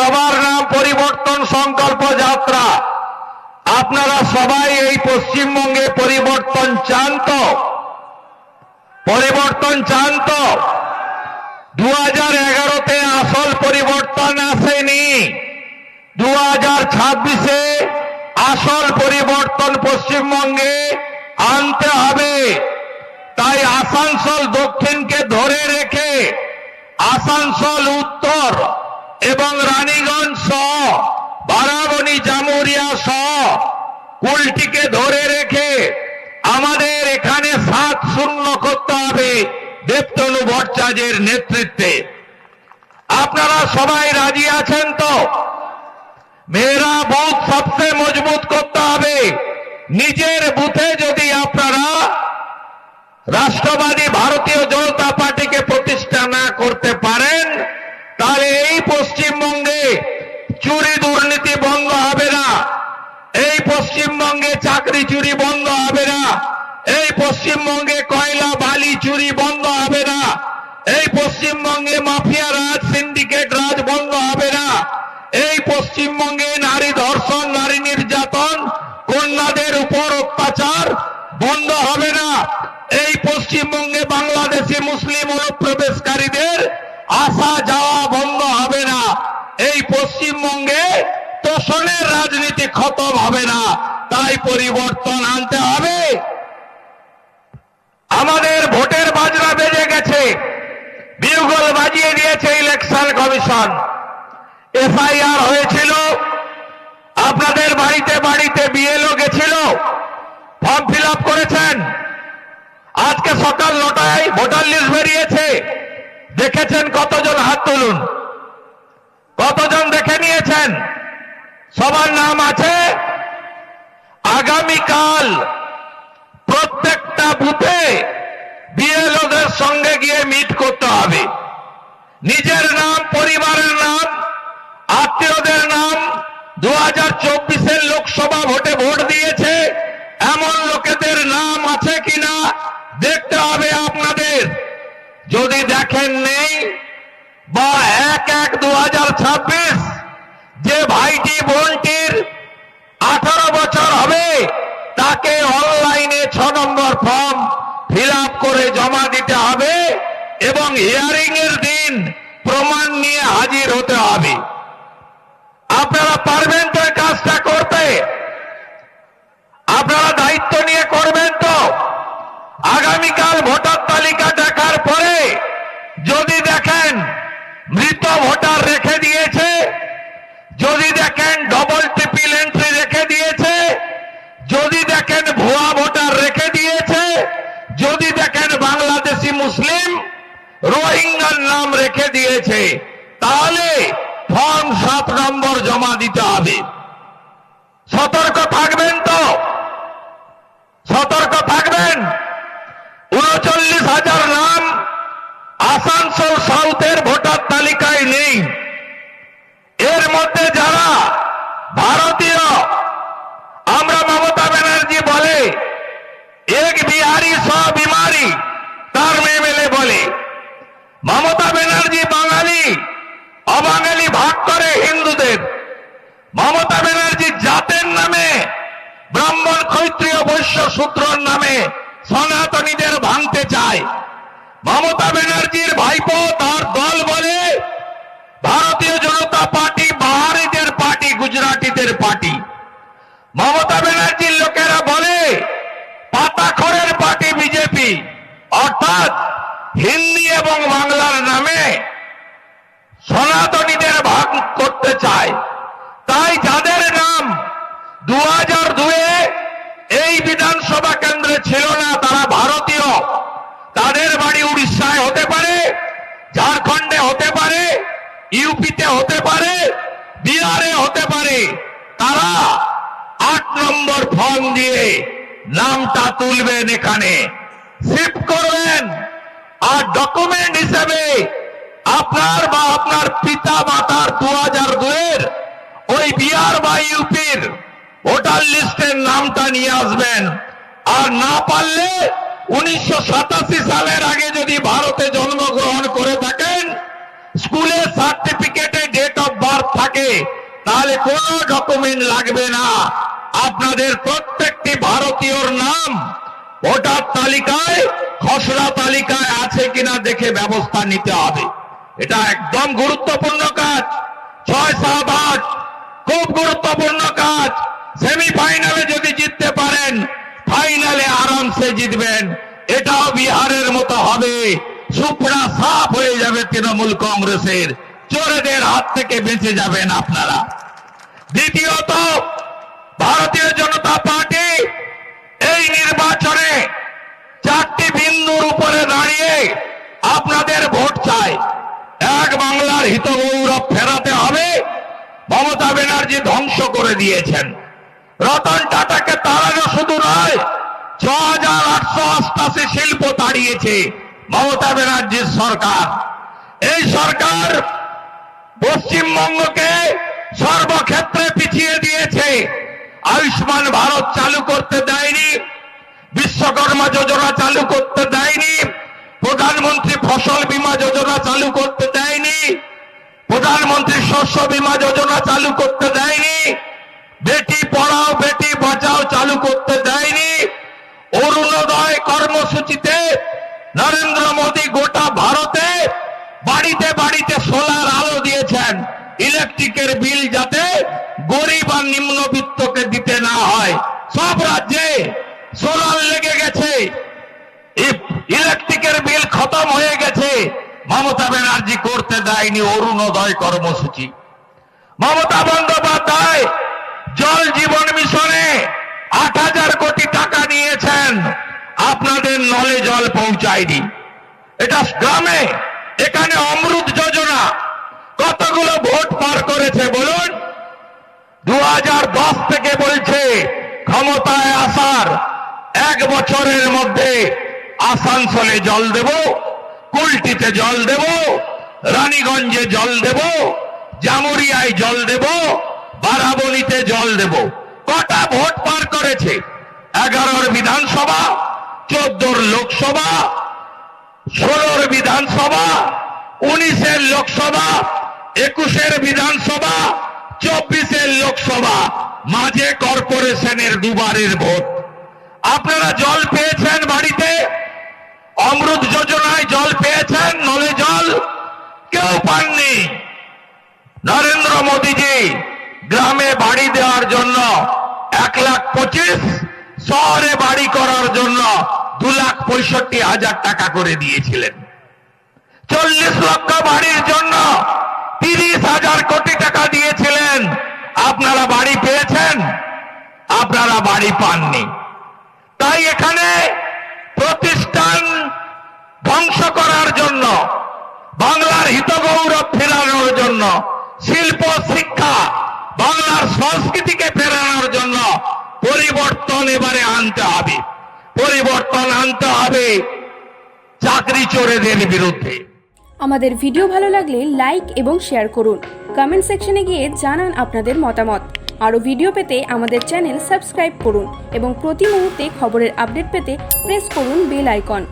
সভার নাম পরিবর্তন সংকল্প যাত্রা। আপনারা সবাই এই পশ্চিমবঙ্গে পরিবর্তন চান তো? পরিবর্তন চান তো? 2011-তে আসল পরিবর্তন আসেনি, 2026-এ আসল পরিবর্তন পশ্চিমবঙ্গে আনতে হবে। তাই আসানসোল দক্ষিণকে ধরে রেখে আসানসোল উত্তর এবং রানীগঞ্জ সহ বারাবণী জামুরিয়া সহ কুলটিকে ধরে রেখে আমাদের এখানে 7-0 করতে হবে দেবতনু ভট্টাচার্যের নেতৃত্বে। আপনারা সবাই রাজি আছেন তো? মেরা বুথ সবচেয়ে মজবুত করতে হবে। নিজের বুথে যদি আপনারা রাষ্ট্রবাদী ভারতীয় জনতা পার্টিকে প্রতিষ্ঠা না করতে পারেন, তাহলে এই পশ্চিমবঙ্গে চুরি দুর্নীতি বন্ধ হবে না, এই পশ্চিমবঙ্গে চাকরি চুরি বন্ধ হবে না, এই পশ্চিমবঙ্গে কয়লা বালি চুরি বন্ধ হবে না, এই পশ্চিমবঙ্গে মাফিয়া রাজ সিন্ডিকেট রাজ বন্ধ হবে না, এই পশ্চিমবঙ্গে নারী ধর্ষণ নারী নির্যাতন কন্যাদের উপর অত্যাচার বন্ধ হবে না, এই পশ্চিমবঙ্গে বাংলাদেশি মুসলিম অনুপ্রবেশকারীদের আসা যাওয়া বন্ধ হবে না, এই পশ্চিমবঙ্গে তোষণের রাজনীতি খতম হবে না। তাই পরিবর্তন আনতে হবে। আমাদের ভোটের বাজনা বেজে গেছে, বিউগল বাজিয়ে দিয়েছে ইলেকশন কমিশন। এফআইআর হয়েছিল, আপনাদের বাড়িতে বাড়িতে বিএলও গেছিল, ফর্ম ফিল আপ করেছেন। আজকে সকাল 9টায় ভোটার লিস্ট বেরিয়েছে, দেখেছেন কতজন? হাত তুলুন। কতজন দেখে নিয়েছেন? সবার নাম আছে। আগামীকাল প্রত্যেকটা বুথে বিএলওদের সঙ্গে গিয়ে মিট করতে হবে। নিজের নাম, পরিবারের নাম, আত্মীয়দের নাম, 2024-এর লোকসভা ভোটে ভোট দিয়েছে এমন লোকেদের নাম আছে কিনা দেখতে হবে আপনাদের। যদি দেখেন নেই বা 1/1/2026 যে ভাইটি বোনটির 18 বছর হবে তাকে অনলাইনে 6 নম্বর ফর্ম ফিল আপ করে জমা দিতে হবে এবং হিয়ারিং এর দিন প্রমাণ নিয়ে হাজির হতে হবে। আপনারা পারবেন তো এই কাজটা করতে? আপনারা দায়িত্ব নিয়ে করবেন তো? আগামীকাল ভোটার তালিকা দেখার পরে যদি দেখেন মৃত ভোটার রেখে দিয়েছে, যদি দেখেন ডবল ট্রিপল এন্ট্রি রেখে দিয়েছে, যদি দেখেন ভুয়া ভোটার রেখে দিয়েছে, যদি দেখেন বাংলাদেশি মুসলিম রোহিঙ্গার নাম রেখে দিয়েছে, তাহলে ফর্ম 7 নম্বর জমা দিতে হবে। সতর্ক থাকবেন তো? সতর্ক থাকবেন। 39,000 নাম আসানসোল সাউথের ভোটার তালিকায় নেই। এর মধ্যে যারা ভারতীয়, আমরা মমতা ব্যানার্জি বলে এক বিহারি সব বিমারি, তার মেয়ে বলে মমতা ব্যানার্জি বাঙালি অবাঙালি ভাগ করে হিন্দুদের। মমতা ব্যানার্জি জাতের নামে ব্রাহ্মণ ক্ষত্রিয় বৈশ্য শূদ্রর নামে সনাতনীদের ভাঙতে চায়। মমতা ব্যানার্জির ভাইপো তার দল বলে ভারতীয় জনতা পার্টি বাহারিদের পার্টি, গুজরাটিদের পার্টি। মমতা ব্যানার্জির লোকেরা বলে পাতাখরের পার্টি বিজেপি, অর্থাৎ হিন্দি এবং বাংলার নামে সনাতনীদের ভাগ করতে চায়। তাই যাদের নাম 2002-এ এই বিধানসভা কেন্দ্রে ছিল না, তারা ভারতীয়, তাদের বাড়ি উড়িষ্যায় হতে পারে, ঝাড়খণ্ডে হতে পারে, ইউপিতে হতে পারে, বিহারে হতে পারে, তারা 8 নম্বর ফর্ম দিয়ে নামটা তুলবেন, এখানে শিফট করবেন। আর ডকুমেন্ট হিসেবে আপনার বা আপনার পিতা মাতার 2002-এর ওই বিহার বা ইউপির ভোটার লিস্টের নামটা নিয়ে আসবেন। আর না পারলে 1987 সালের আগে যদি ভারতে জন্মগ্রহণ করে থাকেন, স্কুলের সার্টিফিকেটে ডেট অফ বার্থ থাকে থাকে তাহলে কোনো ডকুমেন্ট লাগবে না। আপনাদের প্রত্যেকটি ভারতীয়র নাম ভোটার তালিকায় খসড়া তালিকায় আছে কিনা দেখে ব্যবস্থা নিতে হবে। এটা একদম গুরুত্বপূর্ণ কাজ। 6, 7, 8 খুব গুরুত্বপূর্ণ কাজ। সেমিফাইনালে যদি জিততে পারেন ফাইনালে আরামসে জিতবেন। এটাও বিহারের মতো হবে, সুপড়া সাফ হয়ে যাবে তৃণমূল কংগ্রেসের, চোরেদের হাত থেকে বেঁচে যাবেন আপনারা। দ্বিতীয়ত, ভারতীয় জনতা পার্টি এই নির্বাচনে 4টি বিন্দুর উপরে দাঁড়িয়ে আপনাদের ভোট চায়। এক, বাংলার হিতগৌরব ফেরাতে হবে। মমতা ব্যানার্জি ধ্বংস করে দিয়েছেন। রতন টাটাকে তাড়ানো শুধু নয়, 6,888 শিল্প তাড়িয়েছে মমতা ব্যানার্জির সরকার। এই সরকার পশ্চিমবঙ্গকে সর্বক্ষেত্রে পিছিয়ে দিয়েছে। আয়ুষ্মান ভারত চালু করতে দেয়নি, বিশ্বকর্মা যোজনা চালু করতে দেয়নি, প্রধানমন্ত্রী ফসল বীমা যোজনা চালু করতে দেয়নি, প্রধানমন্ত্রী শস্য বীমা যোজনা চালু করতে দেয়নি, বেটি পড়াও বেটি বাঁচাও চালু করতে দেয়নি। অরুণোদয় কর্মসূচিতে নরেন্দ্র মোদী গোটা ভারতে বাড়িতে বাড়িতে সোলার আলো দিয়েছেন। ইলেকট্রিকের বিল যাতে গরিব আর নিম্নবিত্তকে দিতে না হয়। সব রাজ্যে সোলার লেগে গেছে, ইলেকট্রিকের বিল খতম হয়ে গেছে। মমতা ব্যানার্জি করতে দেয়নি অরুণোদয় কর্মসূচি। মমতা বন্দ্যোপাধ্যায় জল জীবন মিশনে 8,000 কোটি টাকা নিয়েছেন, আপনাদের নলে জল পৌঁছায়নি। এটা গ্রামে, এখানে অমৃত যোজনা কতগুলো ভোট পার করেছে বলুন? 2010 থেকে বলছে ক্ষমতায় আসার 1 বছরের মধ্যে আসানসোলে জল দেব, কুলটিতে জল দেব, রানীগঞ্জে জল দেব, জামুরিয়ায় জল দেব, বারাবণীতে জল দেব। কটা ভোট পার করেছে? 11 বিধানসভা, 14 লোকসভা, 16 বিধানসভা, 19 লোকসভা, 21 বিধানসভা, 24 লোকসভা, মাঝে কর্পোরেশনের 2বারের ভোট। আপনারা জল পেয়েছেন বাড়িতে? অমৃত যোজনায় জল পেয়েছেন? নলে জল কেউ পাননি। নরেন্দ্র মোদীজি গ্রামে বাড়ি দেওয়ার জন্য 1,25,000, শহরে বাড়ি করার জন্য 2,65,000 টাকা করে দিয়েছিলেন। 40 লক্ষ বাড়ির জন্য 30,000 কোটি টাকা দিয়েছিলেন। আপনারা বাড়ি পেয়েছেন? আপনারা বাড়ি পাননি। তাই এখানে প্রতিষ্ঠান ধ্বংস করার জন্য, বাংলার হিতগৌরব ফেরানোর জন্য, শিল্প শিক্ষা বাংলার সংস্কৃতিকে ফেরানোর জন্য পরিবর্তন এবারে আনতে হবে। পরিবর্তন আনতে হবে চাকরি চোরেদের বিরুদ্ধে। আমাদের ভিডিও ভালো লাগলে লাইক এবং শেয়ার করুন। কমেন্ট সেকশনে গিয়ে জানান আপনাদের মতামত। আরও ভিডিও পেতে আমাদের চ্যানেল সাবস্ক্রাইব করুন এবং প্রতি মুহূর্তে খবরের আপডেট পেতে প্রেস করুন বেল আইকন।